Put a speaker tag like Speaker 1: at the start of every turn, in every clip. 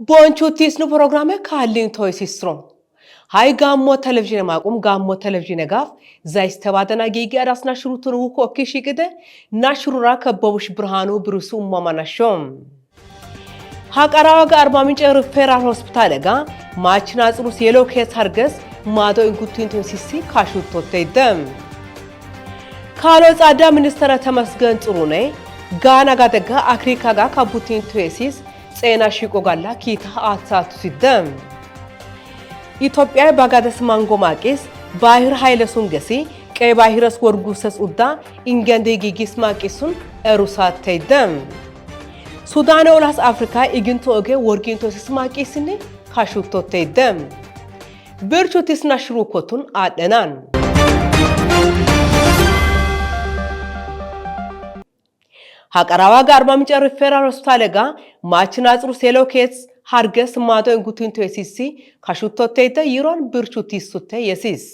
Speaker 1: ቦንቹቲስ ነው ፕሮግራም ካሊን ቶይሲስትሮ ሃይ ጋሞ ቴሌቪዥን ማቁም ጋሞ ቴሌቪዥን ጋፍ ዛይስ ተባደና ጌጊ አራስና ሽሩቱን ውኮ ኪሽግደ ናሽሩራ ከበቡሽ ብርሃኑ ብሩሱ ማማናሾም ሀቀራዋ ጋር አርባ ምንጭ ሪፈራል ሆስፒታል ጋ ማችና ጽሩስ የሎኬት ሀርገስ ማዶ እንጉቲን ቶይሲሲ ካሹቶ ተይደም ካሎ ጻዳ ሚኒስተር ተመስገን ጥሩኔ ጋና ጋደጋ አፍሪካ ጋ ካቡቲን ቶይሲስ ጼና ሽቆጋላ ኪታ አጻቱ ሲደም ኢትዮጵያ ባጋደስ ማንጎ ማቄስ ባህር ኃይለ ሱንገሲ ቀይ ባህርስ ወርጉሰስ ኡዳ ኢንገንዴ ጊጊስ ማቄሱን እሩሳት ተይደም ሱዳን ኦላስ አፍሪካ ኢግንቶ ኦጌ ወርጊንቶ ስማቄስኒ ካሹቶ ተይደም ብርቹቲስ ናሽሩ ኮቱን አደናን ሀቀራዋ ጋር አርባ ምንጭ ሪፈራል ሆስፒታል ጋ ማችና ጽሩ ሴሎኬትስ ሀርገስ ማዶ እንጉቲን ቶይሲሲ ካሹቶ ተይደ ይሮን ብርቹቲስ ሱተ የሲስ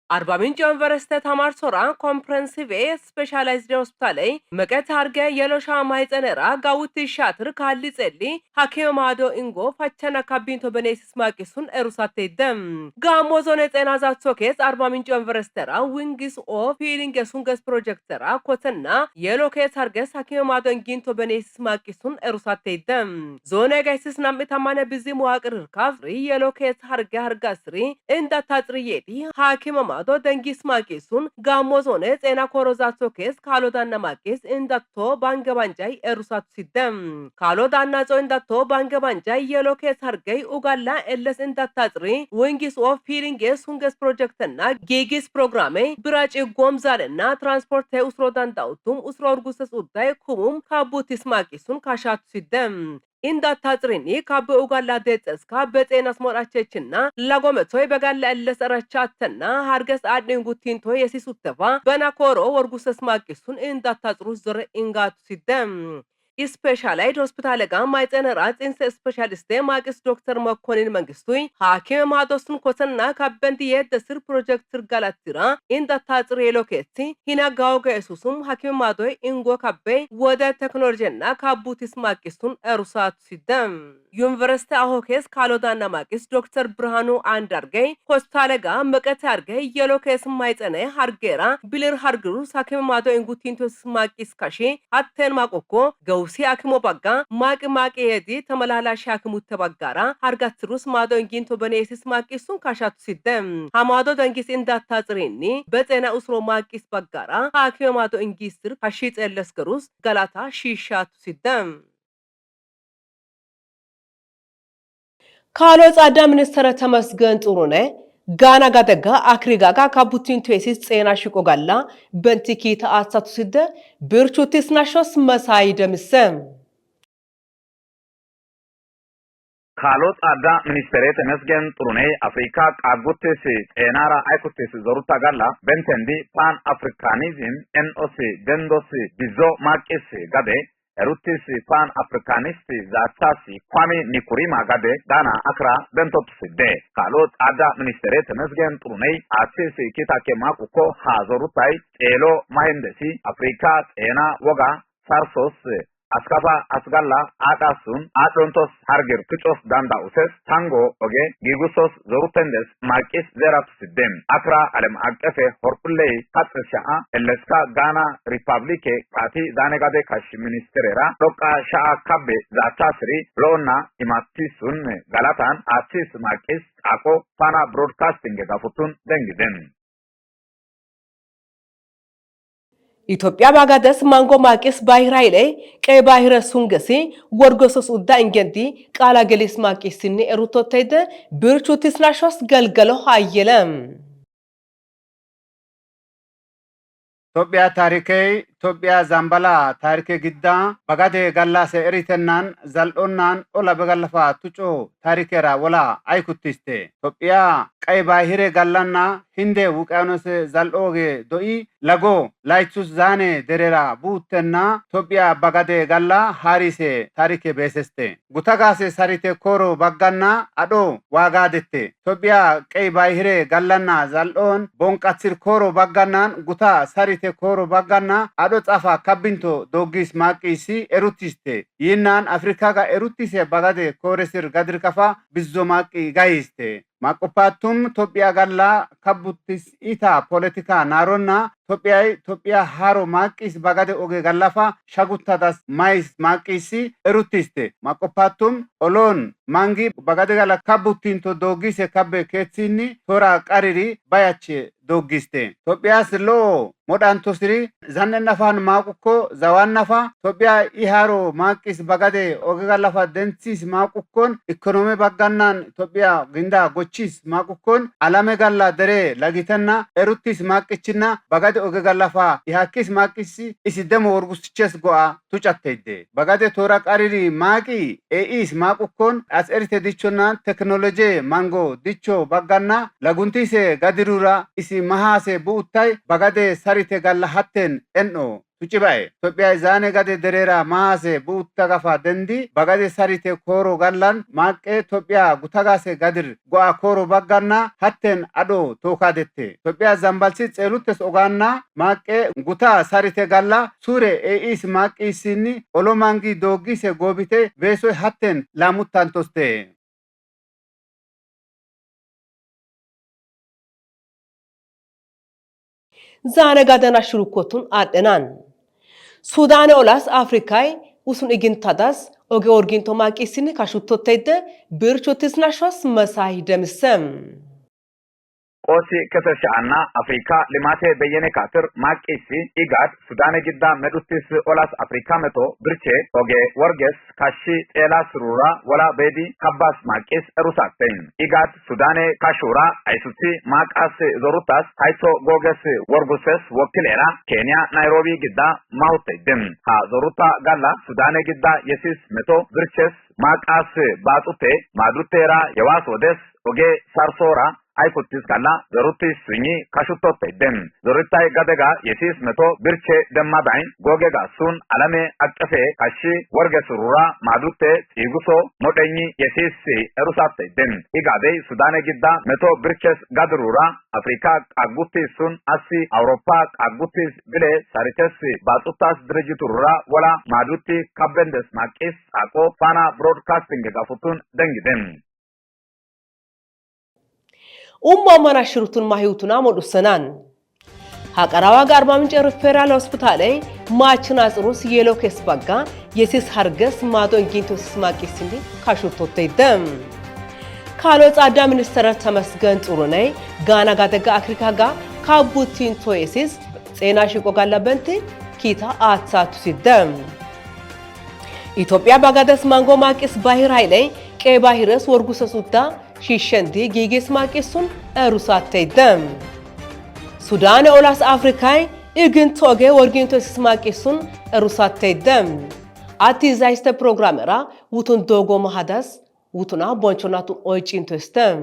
Speaker 1: አርባ ምንጭ ዩኒቨርሲቲ ተማርሶራ ኮምፕሬሄንሲቭ ስፔሻላይዝድ ሆስፒታል መቀት አርገ የሎሻ ማይጸነራ ጋውት ሻትር ካልጸሊ ሐኪም ማዶ እንጎ ፈቸና ካቢንቶ በኔሲስ ማቂሱን እሩሳት ተይደም ጋሞ ዞን ጤና ዛቾኬስ አርባ ምንጭ ዩኒቨርሲቲራ ዊንግስ ኦፍ ሂሊንግ ሱንገስ ፕሮጀክተራ ኮተና የሎኬት አርገስ ሐኪም ማዶ እንጊንቶ በኔሲስ ማቂሱን እሩሳት ተይደም ዞን ጋይስስ ናም ተማነ ቢዚ መዋቅር ካፍሪ የሎኬት አርጋስሪ እንዳታጥሪየዲ ሐኪም ማዶ ደንጊስ ማቄሱን ጋሞ ዞነ ጤና ኮሮዛቶ ኬስ ካሎዳና ማቄስ እንዳቶ ባንገባንጃይ እሩሳቱ ሲደም ካሎዳና ጾ እንዳቶ ባንገባንጃይ የሎኬስ አርገይ ኡጋላ ኤለስ እንዳታጥሪ ወንጊስ ኦፍ ፊሊንግ ሱንገስ ፕሮጀክትና ጌጊስ ፕሮግራሜ ብራጭ ጎምዛልና ትራንስፖርት ኡስሮዳን ዳውቱም ኡስሮ ርጉሰስ ኡዳይ ኩሙም ካቡቲስ ማቄሱን ካሻቱ ሲደም እንዳታጥሪኒ ካብ ኡጋላ ደጽስካ በጤናስ ሞራቸችና ለጎመቶይ በጋላ ለሰራቻተና ሀርገስ አድንጉቲንቶ የሲሱተፋ በናኮሮ ወርጉሰስ ማቂሱን እንዳታጥሩ ዝር ኢንጋቱ ሲደም ስፔሻላይዝድ ሆስፒታል ጋ ማይጸነራ ጽንሰ ስፔሻሊስት ማቅስ ዶክተር መኮንን መንግስቱይ ሐኪም ማዶስን ኮሰና ካበንዲ የደስር ፕሮጀክት ጋላትራ እንዳታጥሪ የሎኬቲ ሂናጋው ገሱሱም ሐኪም ማዶይ ኢንጎ ካበ ወደ ቴክኖሎጂና ካቡቲስ ማቂሱን እሩሳቱ ሲደም ዩኒቨርሲቲ አሆኬስ ካሎዳና ማቂስ ዶክተር ብርሃኑ አንዳርገይ ሆስፒታል ጋ መቀት አርገይ የሎኬስ ማይጸነ ሀርጌራ ቢልር ሀርግሩ ሐኪም ማዶ ኢንጉቲንቶስ ማቂስ ካሺ አተን ማቆኮ ገውሲ አክሞ ባጋ ማቅ የዲ ተመላላሽ አክሙ ተባጋራ ሀርጋትሩስ ማዶ ኢንጊንቶ በኔሲስ ማቂሱን ካሻቱ ሲደም ሐማዶ ደንጊስ እንዳታጽሪኒ በጤና ኡስሮ ማቂስ ባጋራ ሐኪም ማዶ ኢንጊስር ካሺ ጸለስከሩስ ገላታ ሺሻቱ ሲደም ካሎ ጻዳ ሚኒስተር ተመስገን ጥሩኔ ጋና ጋደጋ አክሪጋጋ ካቡቲን ቶይሲስ ጼና ሽቆጋላ በንቲኪታ አሳቱ ሲደ ብርቹቲስ ናሾስ መሳይ ደምሰም
Speaker 2: ካሎ ጻዳ ሚኒስተር ተመስገን ጥሩኔ አፍሪካ ቃጉቴስ ጤናራ አይኩቴስ ዘሩታ ጋላ በንተንዲ ፓን አፍሪካኒዝም ኤንኦሲ ደንዶስ ቢዞ ማቄስ ጋዴ Erutis pan Africanist zatasi kwame nikuri magade dana akra bentops de kalot ada ministeret mesgen trunei atsese kitake makuko hazorutai elo mahendesi Afrika ena woga sarsos askaba asgalla adasun adontos harger kuchos danda uses tango oge gigusos zorutendes markis zeraps dem akra alem akefe horpulle katsha eleska Ghana Republic party danegade kash ministerera doka sha kabbe zatasri rona imatisun galatan atis markis ako pana broadcasting gafutun dengiden
Speaker 1: ኢትዮጵያ ባጋደስ ማንጎ ማቄስ ባህራይ ላይ ቀይ ባህረ ሱንገሲ ወርጎሶስ ኡዳ እንገንዲ ቃላ ገሊስ ማቄስኒ ሩቶ ተይደ ብርቹቲስ ናሾስ ገልገለው አየለም
Speaker 3: ኢትዮጵያ ታሪከይ ኢትዮጵያ ዛምባላ ታሪከ ግዳ ባጋደ ጋላሰ ኤሪተናን ዘልኦናን ኦላ በጋለፋ ቱጮ ታሪከራ ወላ አይኩትስቴ ኢትዮጵያ ቀይ ባህረ ጋላና ሂንዴ ውቅያኖስ ዘልኦጌ ዶኢ ለጎ ላይቱስ ዛኔ ደሬራ ቡተና ኢትዮጵያ ባጋደ ጋላ ሃሪሴ ታሪከ በሰስቴ ጉታጋሴ ሳሪቴ ኮሮ ባጋና አዶ ዋጋደቴ ኢትዮጵያ ቀይ ባህረ ጋላና ዘልኦን ቦንቃትር ኮሮ ባጋናን ጉታ ሳሪቴ ኮሮ ባጋና አዶ ጻፋ ካብንቶ ዶጊስ ማቂሲ ኤሩቲስቴ ይናን አፍሪካ ጋ ኤሩቲሴ ባጋዴ ኮሬሲር ጋድር ከፋ ቢዞ ማቂ ጋይስቴ ማቆፓቱም ኢትዮጵያ ጋላ ካቡቲስ ኢታ ፖለቲካ ናሮና ኢትዮጵያ ሃሮ ማቂስ ባጋዴ ኦጌ ጋላፋ ሻጉታዳስ ማይስ ማቂሲ ኤሩቲስቴ ማቆፓቱም ኦሎን ማንጊ ባጋዴ ጋላ ካቡቲንቶ ዶጊሴ ካቤ ኬትሲኒ ቶራ ቀሪሪ ባያቼ ዶጊስቴ ኢትዮጵያ ስሎ ሞዳንቶ ስሪ ዛነናፋን ማቁኮ ዘዋናፋ ኢትዮጵያ ኢሃሮ ማቂስ ባጋዴ ኦጌ ጋላፋ ደንሲስ ማቁኮን ኢኮኖሚ ባጋናን ኢትዮጵያ ግንዳ ጎቺስ ማቁኮን አላሜ ጋላ ደሬ ለጊተና ኤሩቲስ ማቅችና ባጋዴ ኦጌ ጋላፋ ኢሃኪስ ማቂስ ኢሲ ደሞ ወርጉስቸስ ጎአ ቱጫቴይዴ ባጋዴ ቶራ ቀሪሪ ማቂ ኤኢስ ማቁኮን አስኤሪቴ ዲቾና ቴክኖሎጂ ማንጎ ዲቾ ባጋና ለጉንቲሴ ጋዲሩራ ኢሲ መሃሴ ቡኡታይ ባጋዴ ሳሪቴ ጋላ ሀቴን ኤንኦ ቱጭባኤ ኢትዮጵያ ዛኔ ጋዴ ደሬራ መሃሴ ቡኡታ ጋፋ ደንዲ ባጋዴ ሳሪቴ ኮሮ ጋላን ማቄ ኢትዮጵያ ጉታጋሴ ጋድር ጎአ ኮሮ ባጋና ሀቴን አዶ ቶካደቴ ኢትዮጵያ ዛምባልሲ ጼሉትስ ኦጋና ማቄ ጉታ ሳሪቴ ጋላ ሱሬ ኤኢስ ማቂሲኒ ኦሎማንጊ ዶጊሴ ጎቢቴ ቤሶይ ሀቴን ላሙታንቶስቴ
Speaker 1: ዛነ ጋደና ሽሩኮቱን አደናን ሱዳን ኦላስ አፍሪካይ usun igintadas oge orginto maqisin kashuttotayde birchotisnashos masai demisem
Speaker 2: qosi ketashana afrika limate beyene katir maqisi igad sudan gidda medustis olas afrika meto birche oge warges kashi tela surura wala bedi kabbas maqis rusaten igad sudane kashura aisuti maqas zorutas haito goges warguses wakilera kenya nairobi gidda mautedem ha zoruta galla sudane gidda yesis meto birches maqas batute madutera yawas odes oge sarsora አይኩትስ ካላ ዘሩትስ ሱኒ ካሽቶተደም ዘሩታይ ጋደጋ የሲስ መቶ ብርቼ ደማባይ ጎገጋ ሱን አለሜ አቀፈ ካሺ ወርገሱራ ማዱቴ ፂጉሶ ሞደኝ የሲስ ሩሳተደም ኢጋዴ ሱዳነ ግዳ መቶ ብርቼስ ጋድሩራ አፍሪካ ቃጉትስ ሱን አሲ አውሮፓ ቃጉትስ ብለ ሳሪተስ ባጡታስ ድርጅቱራ ወላ ማዱቲ ካበንደስ ማቂስ አቆ ፋና ብሮድካስቲንግ ጋፉቱን ደንግደም
Speaker 1: umma manashirutun mahiyutuna modusanan haqarawa garba mince referral hospital machina ጽሩስ የሎኬስ ባጋ የሲስ harges ማዶ እንጊንቶ ስማቂስንዲ ካሹቶተይደም ካሎ ጻዳ ሚኒስተር ተመስገን ጥሩነይ ጋና ጋደጋ አፍሪካ ጋ ካቡቲን ቶይሲስ ጼና ሽቆ ጋላበንት ኪታ አትሳቱ ሲደም ኢትዮጵያ ባጋደስ ማንጎ ማቂስ ባህር ኃይሌ ቀይ ባህርስ ወርጉሰሱታ ሺሸንዲ ጊጊስ ማቂሱን ሩሳተይደም ሱዳን ኦላስ አፍሪካይ ኢግንቶጌ ወርጊንቶ ስማቂሱን ሩሳተይደም አቲዛይስተ ፕሮግራመራ ውቱን ዶጎ ማሃዳስ ውቱና ቦንቾናቱ ኦይጪንቶስተም